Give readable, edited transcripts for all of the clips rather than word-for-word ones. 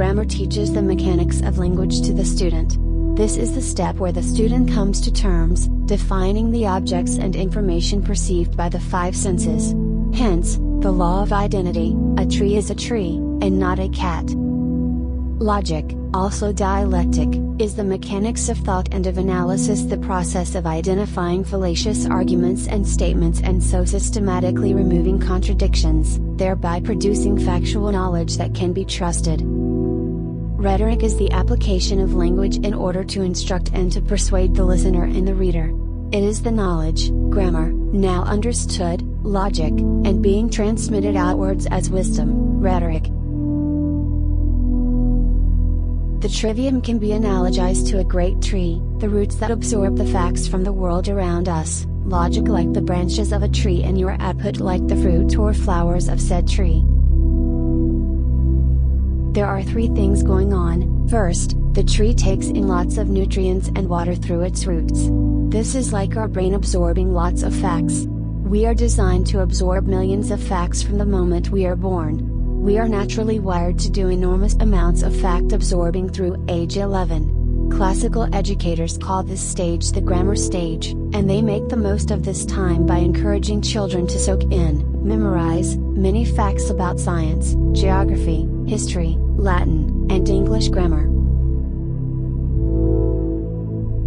Grammar teaches the mechanics of language to the student. This is the step where the student comes to terms, defining the objects and information perceived by the five senses. Hence, the law of identity: a tree is a tree, and not a cat. Logic, also dialectic, is the mechanics of thought and of analysis, the process of identifying fallacious arguments and statements and so systematically removing contradictions, thereby producing factual knowledge that can be trusted. Rhetoric is the application of language in order to instruct and to persuade the listener and the reader. It is the knowledge, grammar, now understood, logic, and being transmitted outwards as wisdom, rhetoric. The trivium can be analogized to a great tree, the roots that absorb the facts from the world around us, logic like the branches of a tree, and your output like the fruit or flowers of said tree. There are three things going on. First, the tree takes in lots of nutrients and water through its roots. This is like our brain absorbing lots of facts. We are designed to absorb millions of facts from the moment we are born. We are naturally wired to do enormous amounts of fact absorbing through age 11. Classical educators call this stage the grammar stage, and they make the most of this time by encouraging children to soak in, memorize, many facts about science, geography, history, Latin, and English grammar.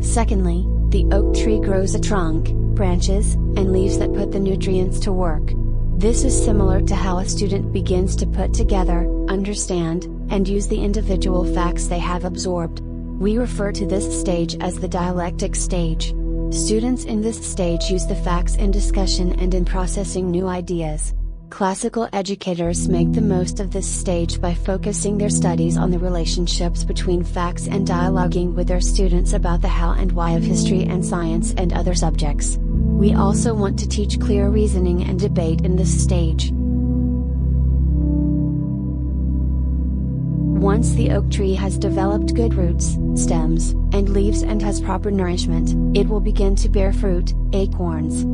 Secondly, the oak tree grows a trunk, branches, and leaves that put the nutrients to work. This is similar to how a student begins to put together, understand, and use the individual facts they have absorbed. We refer to this stage as the dialectic stage. Students in this stage use the facts in discussion and in processing new ideas. Classical educators make the most of this stage by focusing their studies on the relationships between facts and dialoguing with their students about the how and why of history and science and other subjects. We also want to teach clear reasoning and debate in this stage. Once the oak tree has developed good roots, stems, and leaves and has proper nourishment, it will begin to bear fruit, acorns.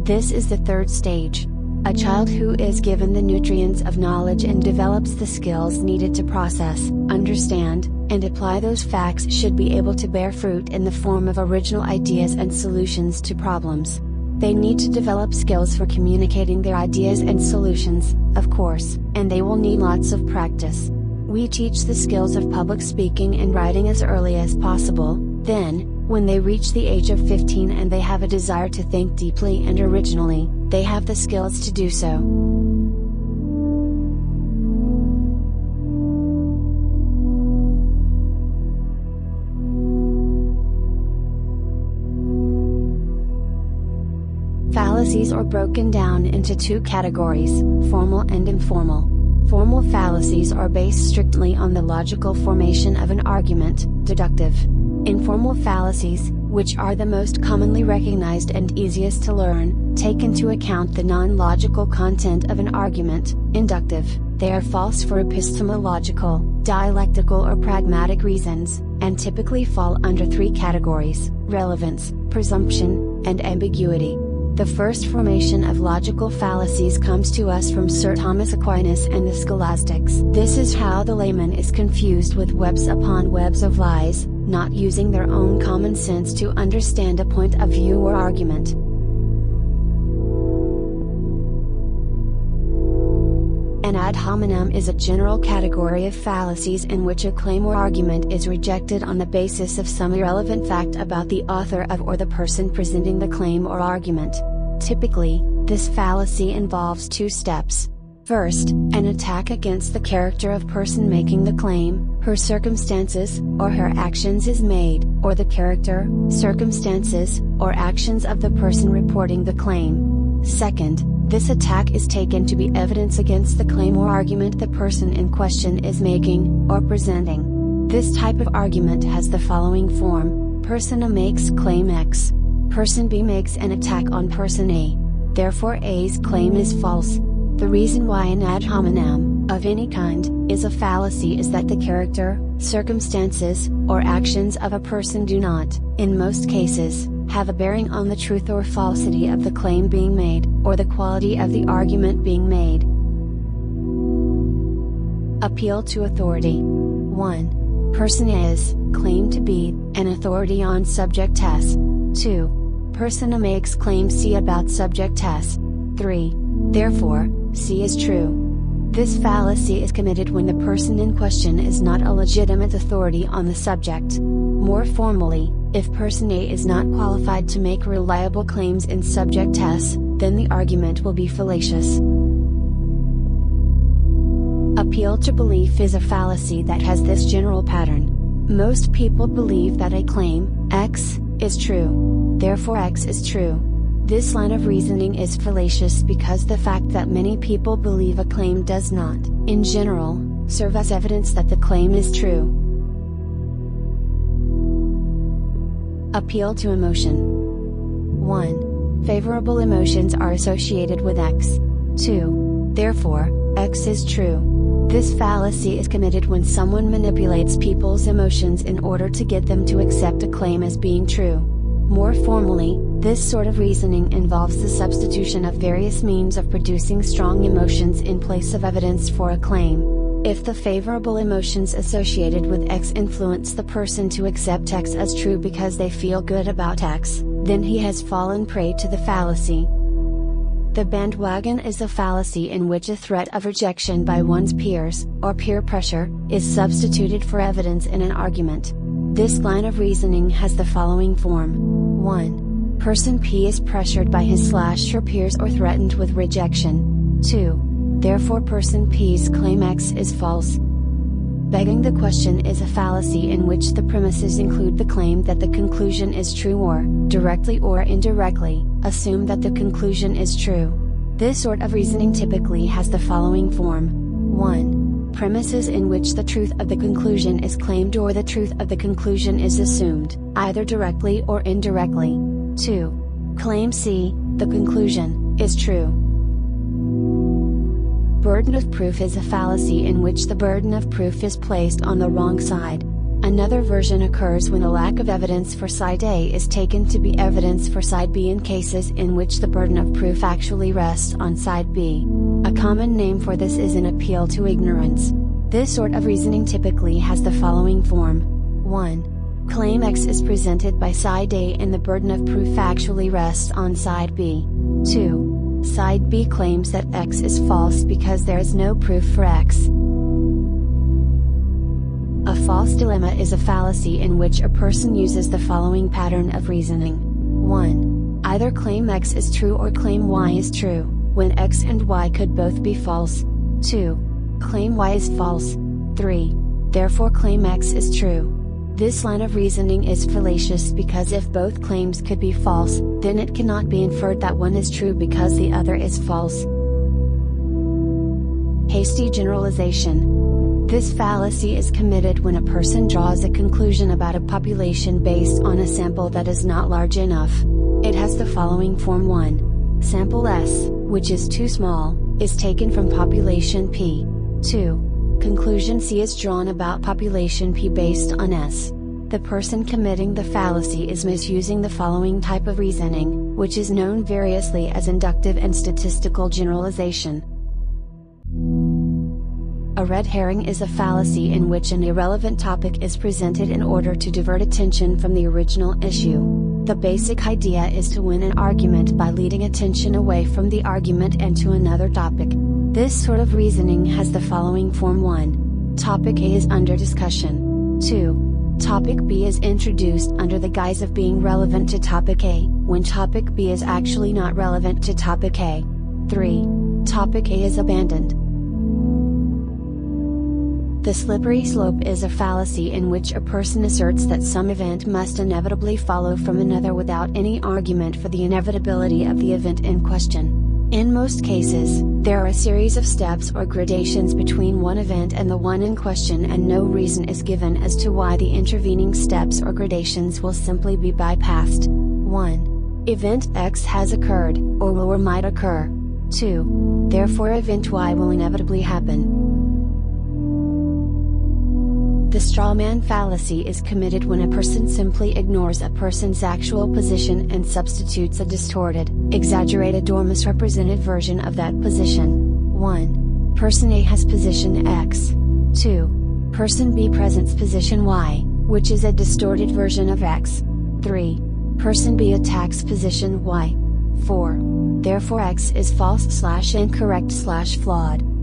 This is the third stage. A child who is given the nutrients of knowledge and develops the skills needed to process, understand, and apply those facts should be able to bear fruit in the form of original ideas and solutions to problems. They need to develop skills for communicating their ideas and solutions, of course, and they will need lots of practice. We teach the skills of public speaking and writing as early as possible, then, when they reach the age of 15 and they have a desire to think deeply and originally, they have the skills to do so. Fallacies are broken down into two categories, formal and informal. Formal fallacies are based strictly on the logical formation of an argument, deductive. Informal fallacies, which are the most commonly recognized and easiest to learn, take into account the non-logical content of an argument, inductive. They are false for epistemological, dialectical or pragmatic reasons, and typically fall under three categories: relevance, presumption, and ambiguity. The first formation of logical fallacies comes to us from Sir Thomas Aquinas and the scholastics. This is how the layman is confused with webs upon webs of lies, not using their own common sense to understand a point of view or argument. An ad hominem is a general category of fallacies in which a claim or argument is rejected on the basis of some irrelevant fact about the author of or the person presenting the claim or argument. Typically, this fallacy involves two steps. First, an attack against the character of person making the claim, her circumstances, or her actions is made, or the character, circumstances, or actions of the person reporting the claim. Second, this attack is taken to be evidence against the claim or argument the person in question is making, or presenting. This type of argument has the following form: Person A makes claim X. Person B makes an attack on person A. Therefore A's claim is false. The reason why an ad hominem, of any kind, is a fallacy is that the character, circumstances, or actions of a person do not, in most cases, have a bearing on the truth or falsity of the claim being made, or the quality of the argument being made. Appeal to authority. 1. Person A is claimed to be an authority on subject S. 2. Person A makes claim C about subject S. 3. Therefore, C is true. This fallacy is committed when the person in question is not a legitimate authority on the subject. More formally, if person A is not qualified to make reliable claims in subject S, then the argument will be fallacious. Appeal to belief is a fallacy that has this general pattern. Most people believe that a claim, X, is true. Therefore X is true. This line of reasoning is fallacious because the fact that many people believe a claim does not, in general, serve as evidence that the claim is true. Appeal to emotion. 1. Favorable emotions are associated with X. 2. Therefore, X is true. This fallacy is committed when someone manipulates people's emotions in order to get them to accept a claim as being true. More formally, this sort of reasoning involves the substitution of various means of producing strong emotions in place of evidence for a claim. If the favorable emotions associated with X influence the person to accept X as true because they feel good about X, then he has fallen prey to the fallacy. The bandwagon is a fallacy in which a threat of rejection by one's peers, or peer pressure, is substituted for evidence in an argument. This line of reasoning has the following form. 1. Person P is pressured by his/her peers or threatened with rejection. 2. Therefore person P's claim X is false. Begging the question is a fallacy in which the premises include the claim that the conclusion is true or, directly or indirectly, assume that the conclusion is true. This sort of reasoning typically has the following form. 1. Premises in which the truth of the conclusion is claimed or the truth of the conclusion is assumed, either directly or indirectly. 2. Claim C, the conclusion, is true. Burden of proof is a fallacy in which the burden of proof is placed on the wrong side. Another version occurs when a lack of evidence for side A is taken to be evidence for side B in cases in which the burden of proof actually rests on side B. A common name for this is an appeal to ignorance. This sort of reasoning typically has the following form. 1. Claim X is presented by side A and the burden of proof actually rests on side B. 2. Side B claims that X is false because there is no proof for X. A false dilemma is a fallacy in which a person uses the following pattern of reasoning. 1. Either claim X is true or claim Y is true, when X and Y could both be false. 2. Claim Y is false. 3. Therefore claim X is true. This line of reasoning is fallacious because if both claims could be false, then it cannot be inferred that one is true because the other is false. Hasty generalization. This fallacy is committed when a person draws a conclusion about a population based on a sample that is not large enough. It has the following form. 1. Sample S, which is too small, is taken from population P. 2. Conclusion C is drawn about population P based on S. The person committing the fallacy is misusing the following type of reasoning, which is known variously as inductive and statistical generalization. A red herring is a fallacy in which an irrelevant topic is presented in order to divert attention from the original issue. The basic idea is to win an argument by leading attention away from the argument and to another topic. This sort of reasoning has the following form. 1. Topic A is under discussion. 2. Topic B is introduced under the guise of being relevant to topic A, when topic B is actually not relevant to topic A. 3. Topic A is abandoned. The slippery slope is a fallacy in which a person asserts that some event must inevitably follow from another without any argument for the inevitability of the event in question. In most cases, there are a series of steps or gradations between one event and the one in question, and no reason is given as to why the intervening steps or gradations will simply be bypassed. 1. Event X has occurred, or will or might occur. 2. Therefore event Y will inevitably happen. The strawman fallacy is committed when a person simply ignores a person's actual position and substitutes a distorted, exaggerated or misrepresented version of that position. 1. Person A has position X. 2. Person B presents position Y, which is a distorted version of X. 3. Person B attacks position Y. 4. Therefore X is false/incorrect/flawed.